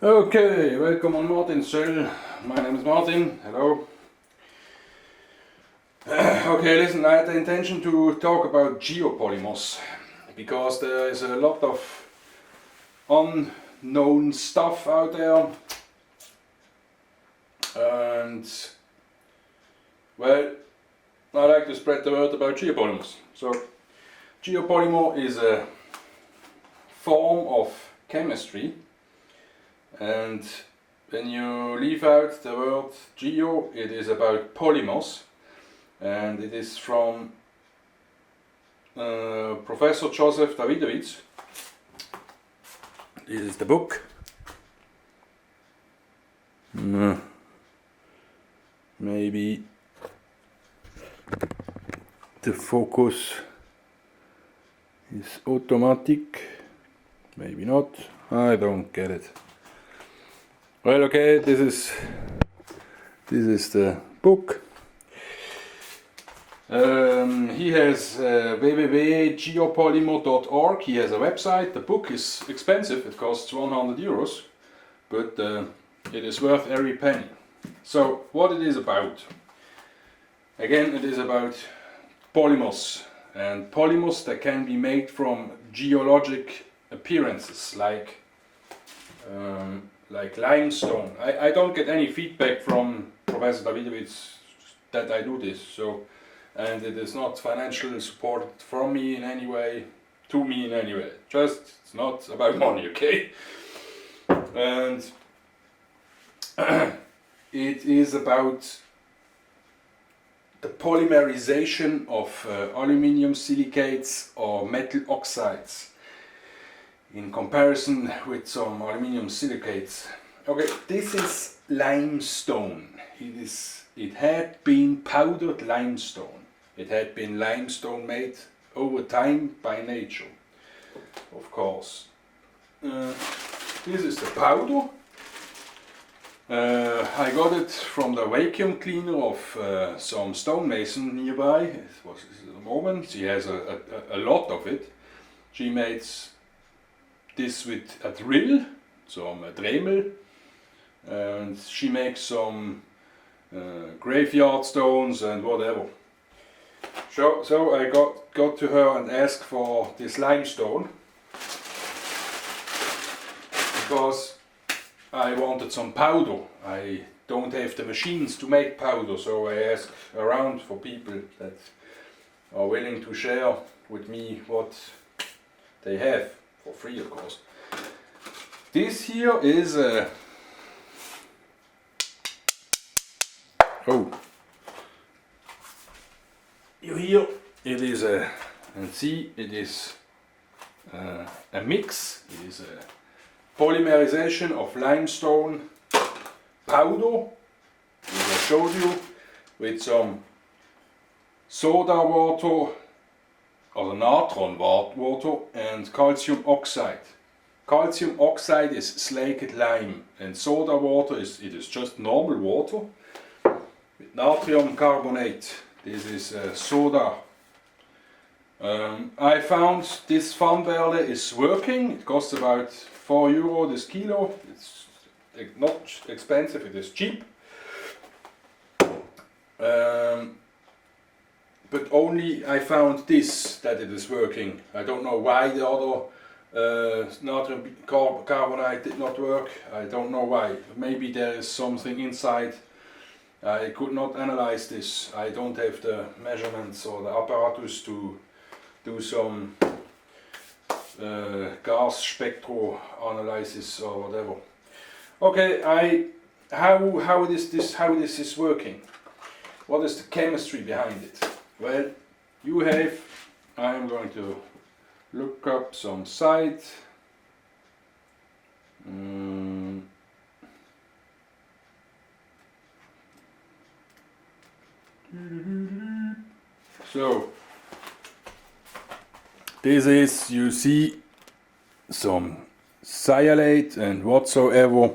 Okay, welcome on Martin's channel. My name is Martin. Hello. Okay, listen, I had the intention to talk about geopolymers because there is a lot of unknown stuff out there, and well, I like to spread the word about geopolymers. So, geopolymer is a form of chemistry, and when you leave out the word geo, it is about polymers, and it is from Professor Joseph Davidovich. This is the book. Maybe the focus is automatic, maybe not, I don't get it. Well, okay, this is the book. He has www.geopolymer.org. He has a website. The book is expensive, it costs €100, but it is worth every penny. So, what it is about? Again, it is about polymers, and polymers that can be made from geologic appearances, like limestone. I don't get any feedback from Professor Davidovich that I do this, so, and it is not financial support from me in any way, to me in any way. Just, it's not about money, okay? And it is about the polymerization of aluminium silicates or metal oxides in comparison with some aluminium silicates. Okay, this is limestone. It had been powdered limestone. It had been limestone made over time by nature, of course. This is the powder. I got it from the vacuum cleaner of some stonemason nearby. It was at the moment. She has a lot of it. She made this with a drill, some Dremel, and she makes some graveyard stones and whatever. So I got to her and asked for this limestone because I wanted some powder. I don't have the machines to make powder, so I asked around for people that are willing to share with me what they have, for free of course. This here is a... You hear it is a... and see, it is a mix. It is a polymerization of limestone powder, as I showed you, with some soda water or natron water and calcium oxide. Calcium oxide is slaked lime, and soda water is just normal water with Natroncarbonate. This is soda. I found this fanberle is working. It costs about €4 this kilo. It's not expensive, it is cheap. But only I found this, that it is working. I don't know why the other natrium carbonate did not work. I don't know why. Maybe there is something inside. I could not analyze this. I don't have the measurements or the apparatus to do some gas spectro analysis or whatever. Okay, how this is working? What is the chemistry behind it? Well, you have... I am going to look up some site. So this is, you see, some sialate and whatsoever.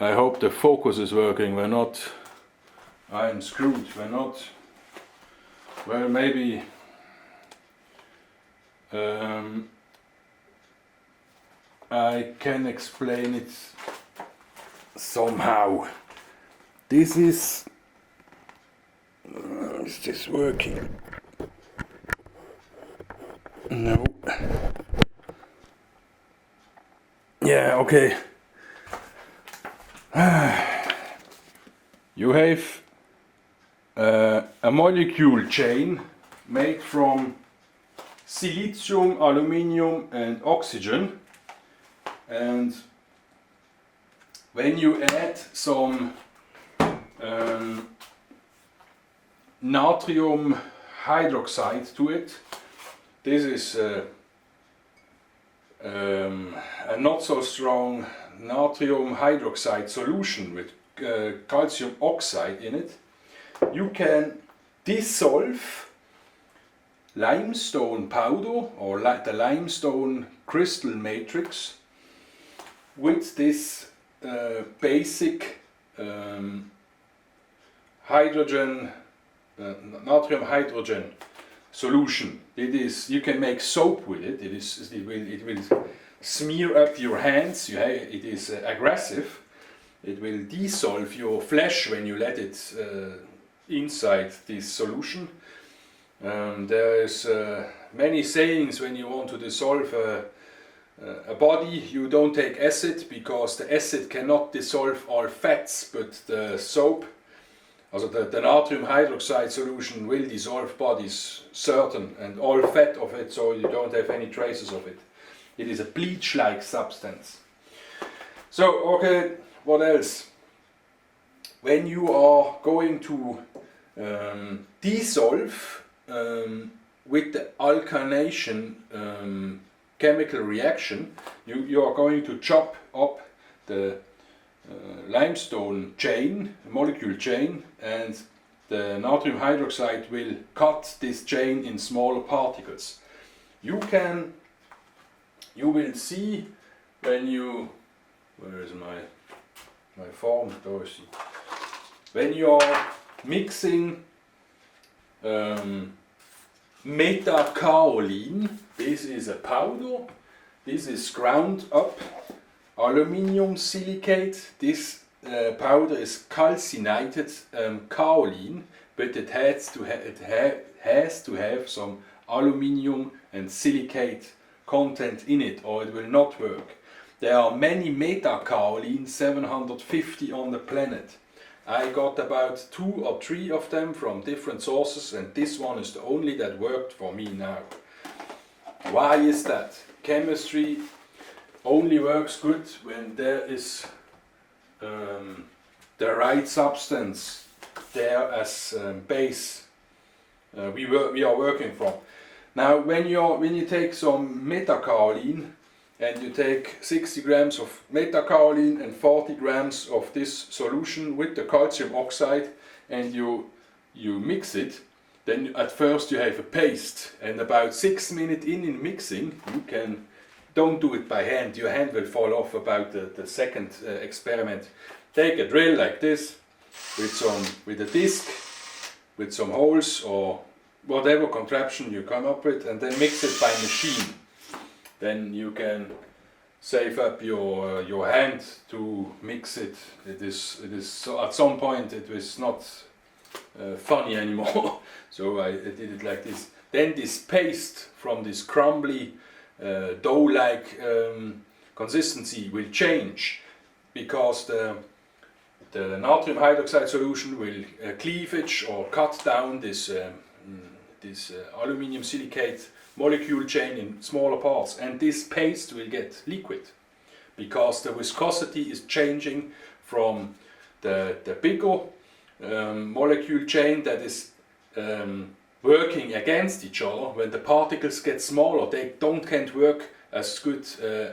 I hope the focus is working. When not, I am screwed. When not, well, maybe I can explain it somehow. This is this working? No. Yeah, okay. You have a molecule chain made from silicium, aluminium and oxygen, and when you add some natrium hydroxide to it, this is a not so strong natrium hydroxide solution with calcium oxide in it. You can dissolve limestone powder or the limestone crystal matrix with this basic hydrogen natrium hydrogen solution. It is, you can make soap with it. It will smear up your hands. It is aggressive. It will dissolve your flesh when you let it inside this solution. There is many sayings when you want to dissolve a body. You don't take acid because the acid cannot dissolve all fats, but the soap, also the natrium hydroxide solution, will dissolve bodies certain and all fat of it, so you don't have any traces of it. It is a bleach-like substance. So, okay, what else? When you are going to dissolve with the alkylation chemical reaction, you are going to chop up the limestone chain, molecule chain, and the natrium hydroxide will cut this chain in smaller particles. You will see when you, where is my form? When you are mixing metakaolin, this is a powder, this is ground up aluminium silicate. This powder is calcinated kaolin, but it has to have some aluminium and silicate content in it, or it will not work. There are many metakaolin, 750 on the planet. I got about 2 or 3 of them from different sources, and this one is the only that worked for me now. Why is that? Chemistry only works good when there is the right substance there as base we are working from. Now when you take some metakaolin and you take 60 grams of metakaolin and 40 grams of this solution with the calcium oxide, and you mix it, then at first you have a paste, and about 6 minutes in mixing, you can, don't do it by hand, your hand will fall off about the second experiment. Take a drill like this with a disc with some holes or whatever contraption you come up with, and then mix it by machine. Then you can save up your hand to mix it. It is so at some point it was not funny anymore. So I did it like this. Then this paste from this crumbly dough-like consistency will change, because the natrium hydroxide solution will cleavage or cut down this aluminium silicate molecule chain in smaller parts, and this paste will get liquid because the viscosity is changing from the bigger molecule chain that is working against each other. When the particles get smaller, they can't work as good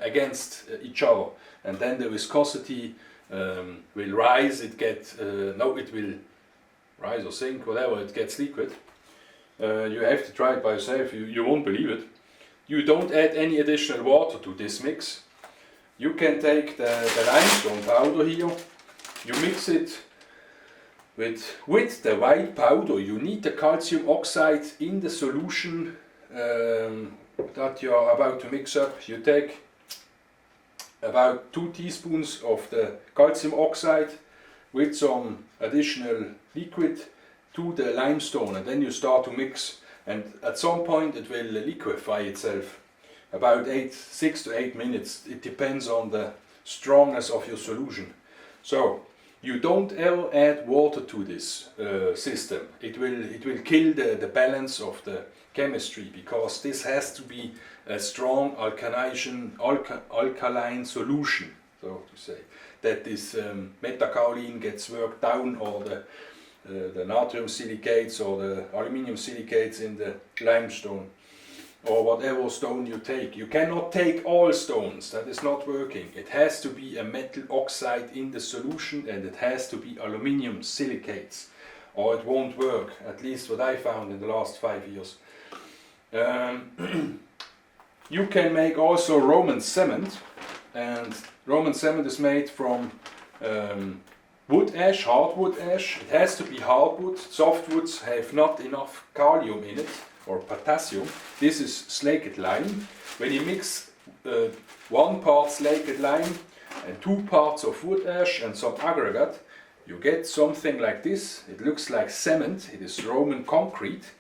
against each other, and then the viscosity will rise. It will rise or sink, whatever. It gets liquid. You have to try it by yourself. You won't believe it. You don't add any additional water to this mix. You can take the limestone powder here. You mix it with the white powder. You need the calcium oxide in the solution that you are about to mix up. You take about 2 teaspoons of the calcium oxide with some additional liquid to the limestone, and then you start to mix, and at some point it will liquefy itself. About 6 to 8 minutes. It depends on the strongness of your solution. So you don't ever add water to this system. It will kill the balance of the chemistry, because this has to be a strong alkaline solution, so to say, that this metakaolin gets worked down, or the natrium silicates or the aluminium silicates in the limestone, or whatever stone you take. You cannot take all stones, that is not working. It has to be a metal oxide in the solution, and it has to be aluminium silicates, or it won't work, at least what I found in the last 5 years. You can make also Roman cement, and Roman cement is made from wood ash, hardwood ash. It has to be hardwood. Softwoods have not enough kalium in it, or potassium. This is slaked lime. When you mix 1 part slaked lime and 2 parts of wood ash and some aggregate, you get something like this. It looks like cement. It is Roman concrete,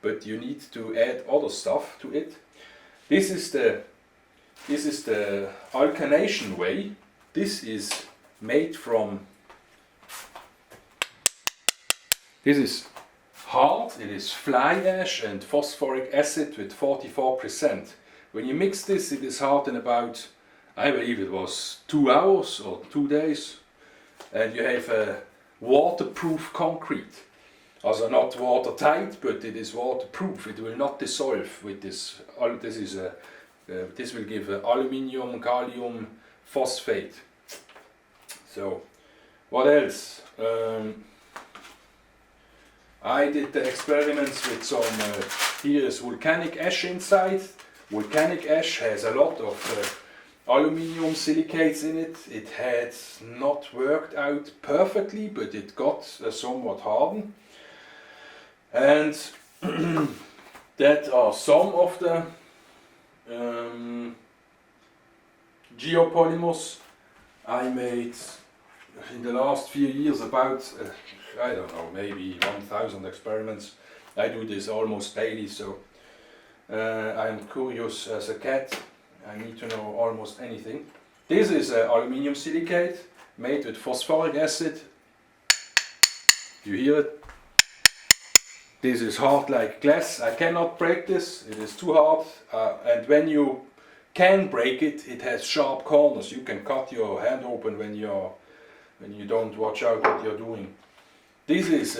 but you need to add other stuff to it. This is the alkanation way. This is made from, this is hard, it is fly ash and phosphoric acid with 44%. When you mix this, it is hard in about, I believe it was 2 hours or 2 days, and you have a waterproof concrete. Also not watertight, but it is waterproof. It will not dissolve with this. This will give aluminium, kalium, phosphate. So, what else? I did the experiments with some, here is volcanic ash inside. Volcanic ash has a lot of aluminium silicates in it. It had not worked out perfectly, but it got somewhat hardened. And that are some of the geopolymers I made in the last few years. About I don't know, maybe 1000 experiments. I do this almost daily, so I'm curious as a cat. I need to know almost anything. This is aluminium silicate made with phosphoric acid. You hear it? This is hard like glass. I cannot break this, it is too hard, and when you can break it, it has sharp corners. You can cut your hand open when you don't watch out what you're doing. This is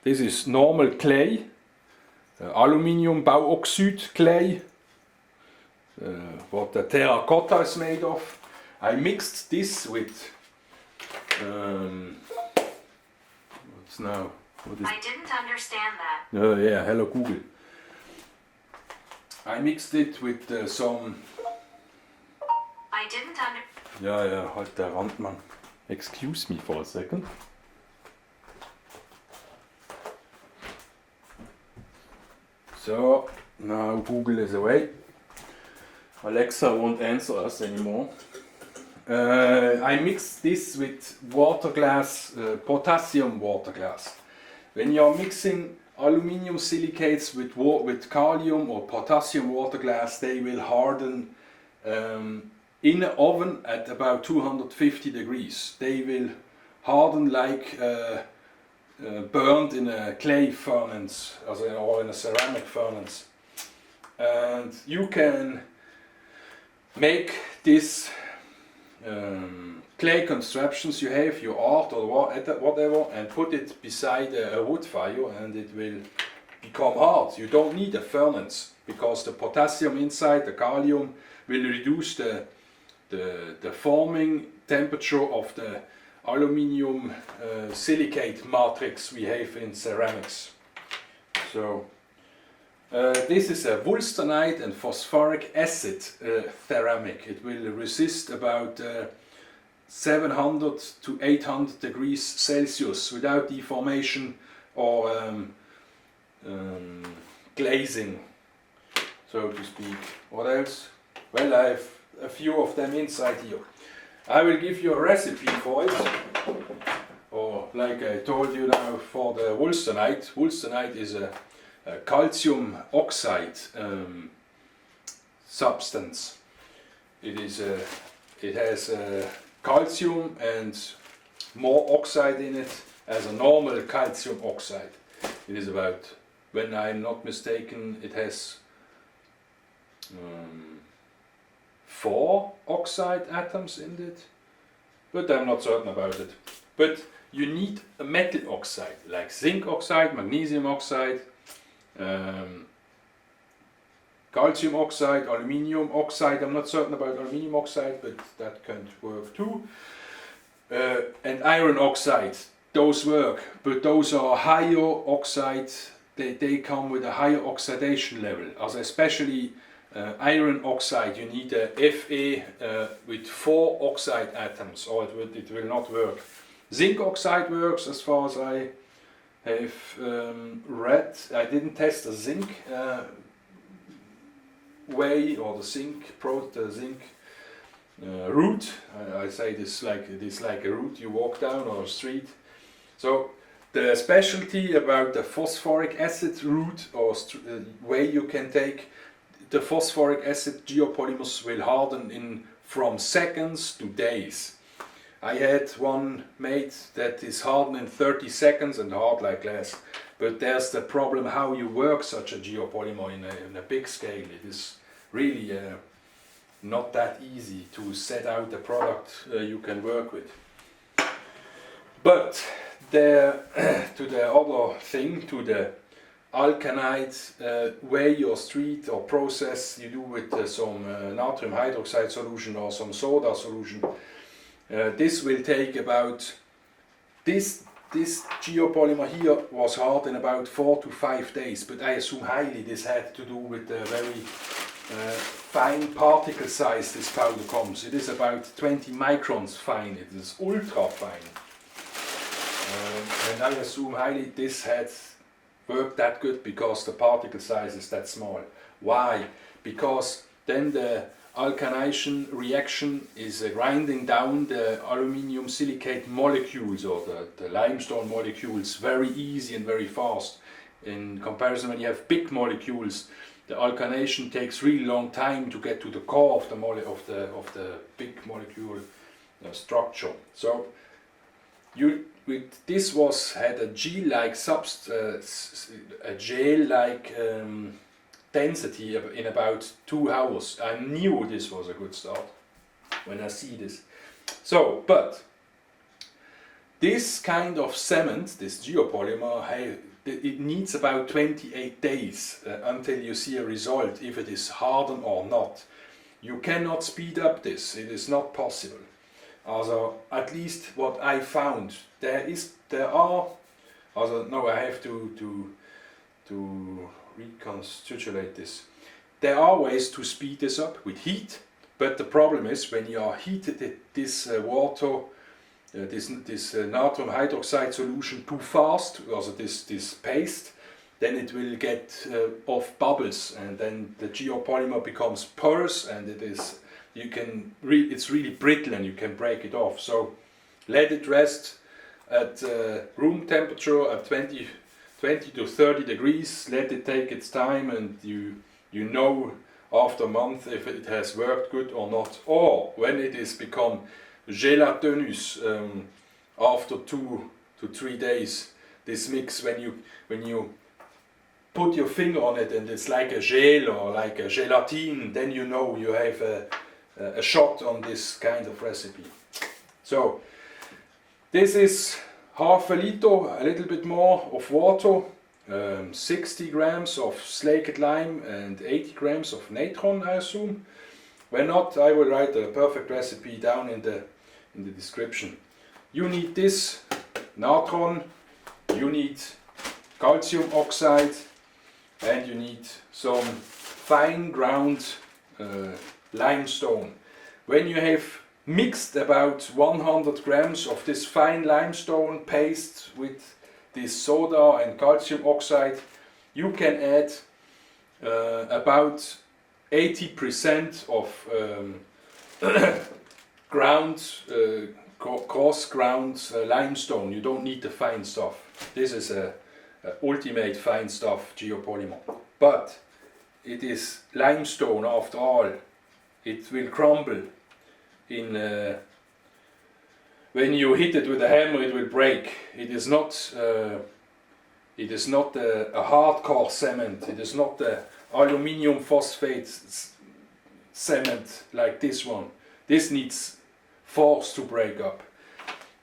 this is normal clay, aluminium bauxite clay, what the terracotta is made of. I mixed this with now? I didn't understand that. Oh yeah, hello Google. I mixed it with some... I didn't Ja, halt der Rand, Mann. Excuse me for a second. So, now Google is away. Alexa won't answer us anymore. I mixed this with water glass, potassium water glass. When you're mixing aluminium silicates with kalium or potassium water glass, they will harden in an oven at about 250 degrees. They will harden like burned in a clay furnace or in a ceramic furnace. And you can make this clay constructions you have, your art or whatever, and put it beside a wood fire, and it will become hard. You don't need a furnace, because the potassium inside, the kalium, will reduce the forming temperature of the aluminium silicate matrix we have in ceramics. So this is a vulstanite and phosphoric acid ceramic. It will resist about 700 to 800 degrees Celsius without deformation or glazing, so to speak. What else? Well, I have a few of them inside here. I will give you a recipe for it, or like I told you now, for the wolstenite. Wolstenite is a calcium oxide substance. It has calcium and more oxide in it as a normal calcium oxide. It is about, when I'm not mistaken, it has 4 oxide atoms in it, but I'm not certain about it. But you need a metal oxide, like zinc oxide, magnesium oxide, calcium oxide, aluminium oxide. I'm not certain about aluminium oxide, but that can work too. And iron oxide, those work, but those are higher oxide. They come with a higher oxidation level. As especially iron oxide, you need a Fe with 4 oxide atoms, or it will not work. Zinc oxide works, as far as I have read. I didn't test the zinc way, or the zinc route. I say this like a route you walk down, or a street. So the specialty about the phosphoric acid route, or way you can take the phosphoric acid geopolymers, will harden in from seconds to days. I had one made that is hardened in 30 seconds and hard like glass. But there's the problem how you work such a geopolymer in a big scale. It is really not that easy to set out a product you can work with. But to the other thing, to the alkanite way or street or process you do with some natrium hydroxide solution or some soda solution, this will take about, this geopolymer here was hard in about 4 to 5 days, but I assume highly this had to do with the very fine particle size this powder comes. It is about 20 microns fine, it is ultra fine. And I assume highly this had worked that good because the particle size is that small. Why? Because then the alkanation reaction is grinding down the aluminium silicate molecules, or the limestone molecules, very easy and very fast. In comparison, when you have big molecules, the alkanation takes really long time to get to the core of the big molecule structure. So this had a gel-like substance, a gel-like density in about 2 hours. I knew this was a good start when I see this. So, but this kind of cement, this geopolymer, it needs about 28 days until you see a result, if it is hardened or not. You cannot speed up this, it is not possible. Also, at least what I found, I have to reconstitute this. There are ways to speed this up with heat, but the problem is when you are heated this water, this natrium hydroxide solution too fast, also this paste, then it will get off bubbles, and then the geopolymer becomes porous, and it's really brittle and you can break it off. So let it rest at room temperature at 20 to 30 degrees, let it take its time, and you know after a month if it has worked good or not. Or when it is become gelatinous after 2 to 3 days, this mix, when you put your finger on it and it's like a gel or like a gelatine, then you know you have a shot on this kind of recipe. So this is half a liter, a little bit more of water, 60 grams of slaked lime and 80 grams of natron, I assume. When not, I will write a perfect recipe down in the description. You need this natron, you need calcium oxide, and you need some fine ground limestone. When you have mixed about 100 grams of this fine limestone paste with this soda and calcium oxide, you can add about 80% of ground, coarse ground limestone. You don't need the fine stuff. This is a ultimate fine stuff geopolymer. But it is limestone after all. It will crumble in when you hit it with a hammer. It will break. It is not a hardcore cement. It is not the aluminium phosphate cement like this one. This needs force to break up.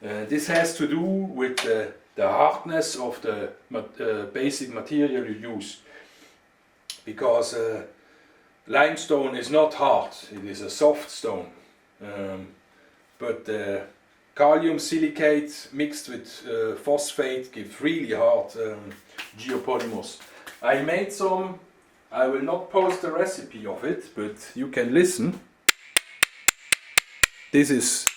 This has to do with the hardness of the basic material you use, because limestone is not hard, it is a soft stone, but calcium silicate mixed with phosphate gives really hard geopolymers. I made some. I will not post the recipe of it, but you can listen. This is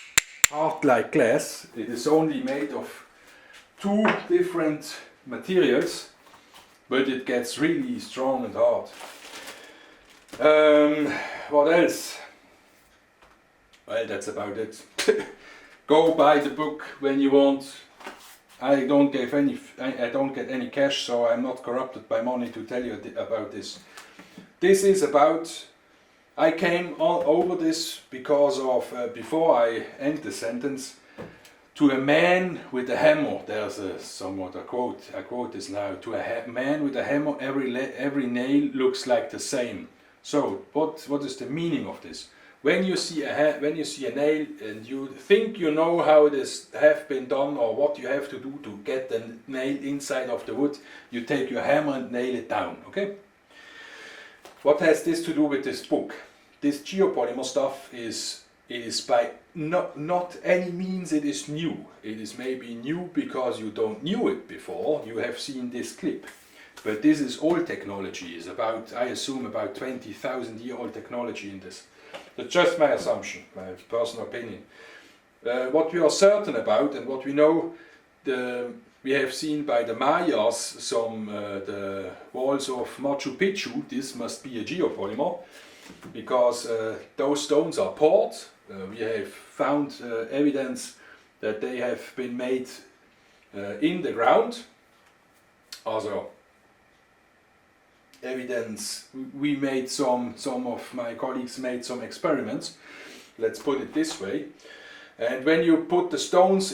hard like glass. It is only made of 2 different materials, but it gets really strong and hard. What else? Well, that's about it. Go buy the book when you want. I don't get any cash, so I'm not corrupted by money to tell you about this. This is about. I came over this because of before I end the sentence. To a man with a hammer, there's somewhat a quote. I quote this now. To a man with a hammer, every nail looks like the same. So, what is the meaning of this? When you see a nail and you think you know how this have been done or what you have to do to get the nail inside of the wood, you take your hammer and nail it down. Okay. What has this to do with this book? This geopolymer stuff is by not any means it is new. It is maybe new because you don't knew it before. You have seen this clip. But this is old technology. It's about, I assume, about 20,000 year old technology in this. That's just my assumption, my personal opinion. What we are certain about and what we know, we have seen by the Mayas the walls of Machu Picchu. This must be a geopolymer because those stones are poured. We have found evidence that they have been made in the ground. Also, evidence. We made some of my colleagues made some experiments. Let's put it this way. And when you put the stones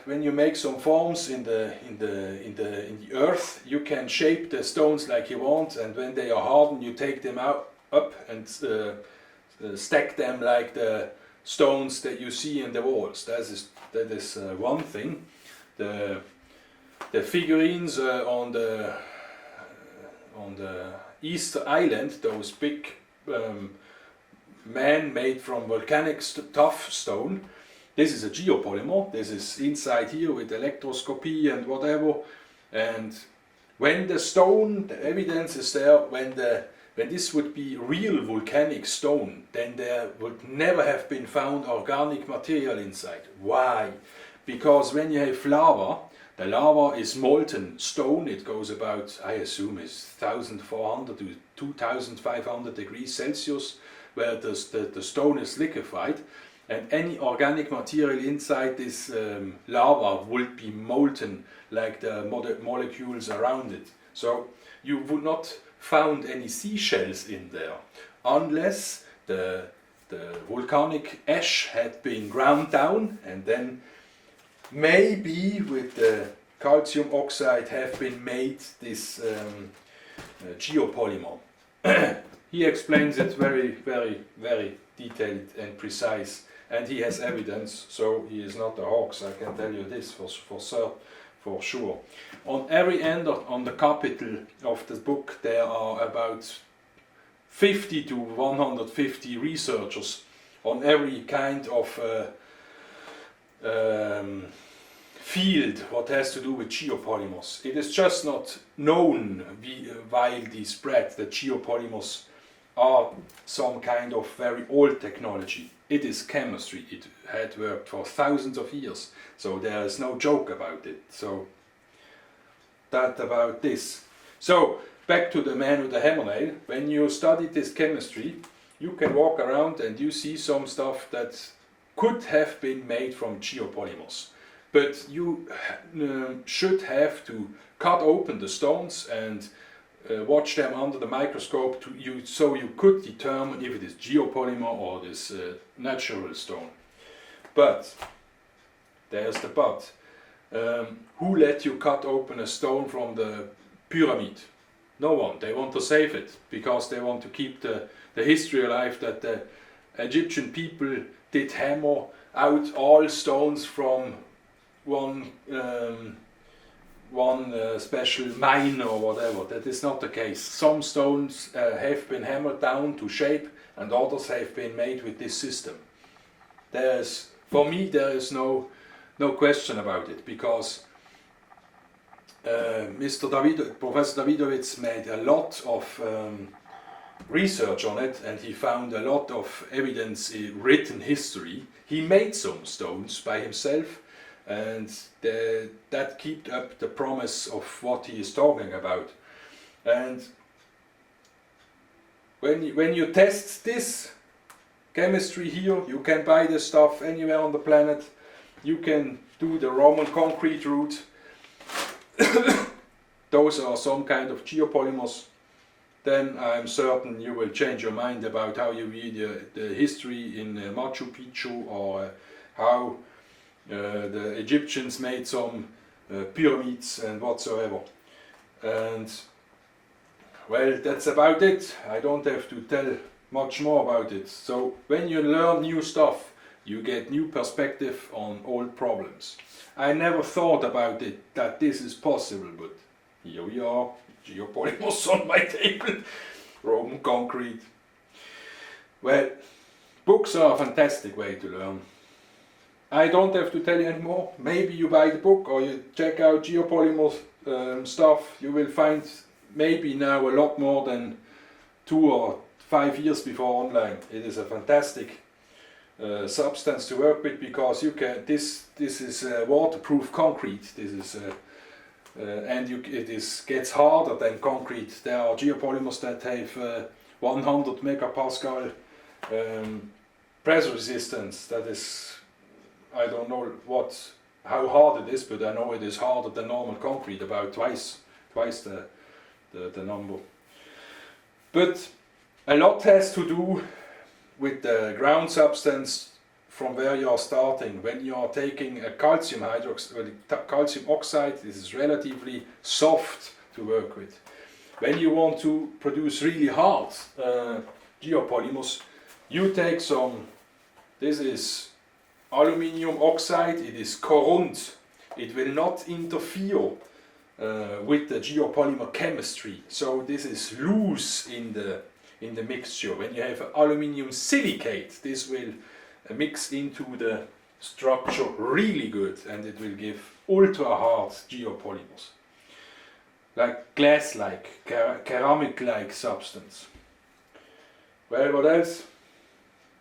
when you make some forms in the earth, you can shape the stones like you want. And when they are hardened, you take them up and stack them like the stones that you see in the walls. That is one thing. The figurines on the Easter Island, those big men made from volcanic tough stone. This is a geopolymer. This is inside here with electroscopy and whatever. And when the stone, the evidence is there, when this would be real volcanic stone, then there would never have been found organic material inside. Why? Because when you have lava, the lava is molten stone. It goes about, I assume, is 1,400 to 2,500 degrees Celsius, where the stone is liquefied. And any organic material inside this lava would be molten like the molecules around it. So you would not found any seashells in there unless the volcanic ash had been ground down, and then maybe with the calcium oxide have been made this geopolymer. He explains it very, very, very detailed and precise, and he has evidence, so he is not a hoax. I can tell you this for sure. On every end on the capital of the book, there are about 50 to 150 researchers on every kind of field what has to do with geopolymers. It is just not known widely spread that geopolymers are some kind of very old technology. It is chemistry. It had worked for thousands of years, so there is no joke about it. So that about this. So back to the man with the hammer nail. When you study this chemistry, you can walk around and you see some stuff that could have been made from geopolymers. But you should have to cut open the stones and watch them under the microscope so you could determine if it is geopolymer or this natural stone. But, there's the but. Who let you cut open a stone from the pyramid? No one. They want to save it because they want to keep the history alive that the Egyptian people did hammer out all stones from one special mine or whatever. That is not the case. Some stones have been hammered down to shape and others have been made with this system. For me there is no question about it, because Professor Davidowitz made a lot of research on it, and he found a lot of evidence in written history. He made some stones by himself, and that kept up the promise of what he is talking about. And when you test this chemistry here, you can buy this stuff anywhere on the planet. You can do the Roman concrete route. Those are some kind of geopolymers. Then I'm certain you will change your mind about how you read the history in Machu Picchu, or how the Egyptians made some pyramids and whatsoever. And well, that's about it. I don't have to tell much more about it. So when you learn new stuff, you get new perspective on old problems. I never thought about it that this is possible, but here we are, geopolymers on my table, Roman concrete. Well, books are a fantastic way to learn. I don't have to tell you anymore. Maybe you buy the book or you check out geopolymers stuff. You will find maybe now a lot more than 2 or 5 years before online. It is a fantastic substance to work with, because you can. This is waterproof concrete. This is and it gets harder than concrete. There are geopolymers that have 100 megapascal pressure resistance. That is, I don't know how hard it is, but I know it is harder than normal concrete, about twice the number. But a lot has to do with the ground substance from where you are starting. When you are taking a calcium oxide, this is relatively soft to work with. When you want to produce really hard geopolymers, you take some, this is aluminium oxide, it is corund. It will not interfere with the geopolymer chemistry, so this is loose in the mixture. When you have aluminium silicate, this will mix into the structure really good, and it will give ultra hard geopolymers, like glass-like, ceramic-like substance. Well, what else?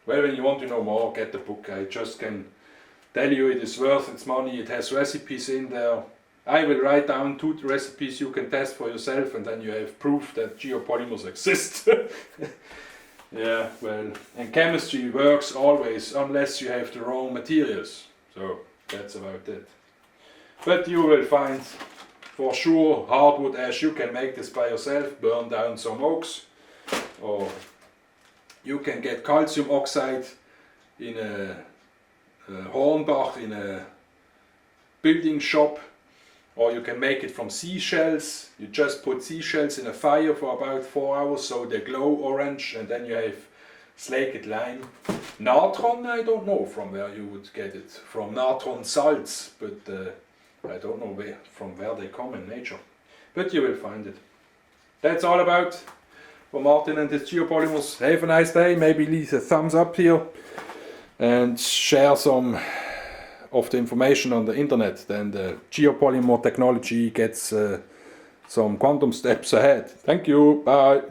Well, when you want to know more, get the book. I just can tell you it is worth its money. It has recipes in there. I will write down 2 recipes you can test for yourself, and then you have proof that geopolymers exist. Yeah, well, and chemistry works always unless you have the wrong materials. So that's about it. But you will find for sure hardwood ash. You can make this by yourself, burn down some oaks, or you can get calcium oxide in a Hornbach, in a building shop. Or you can make it from seashells. You just put seashells in a fire for about 4 hours so they glow orange, and then you have slaked lime. Natron, I don't know from where you would get it. From natronsalts, but I don't know from where they come in nature. But you will find it. That's all about for Martin and his geopolymers. Have a nice day. Maybe leave a thumbs up here and share some of the information on the internet. Then the geopolymer technology gets some quantum steps ahead. Thank you, bye.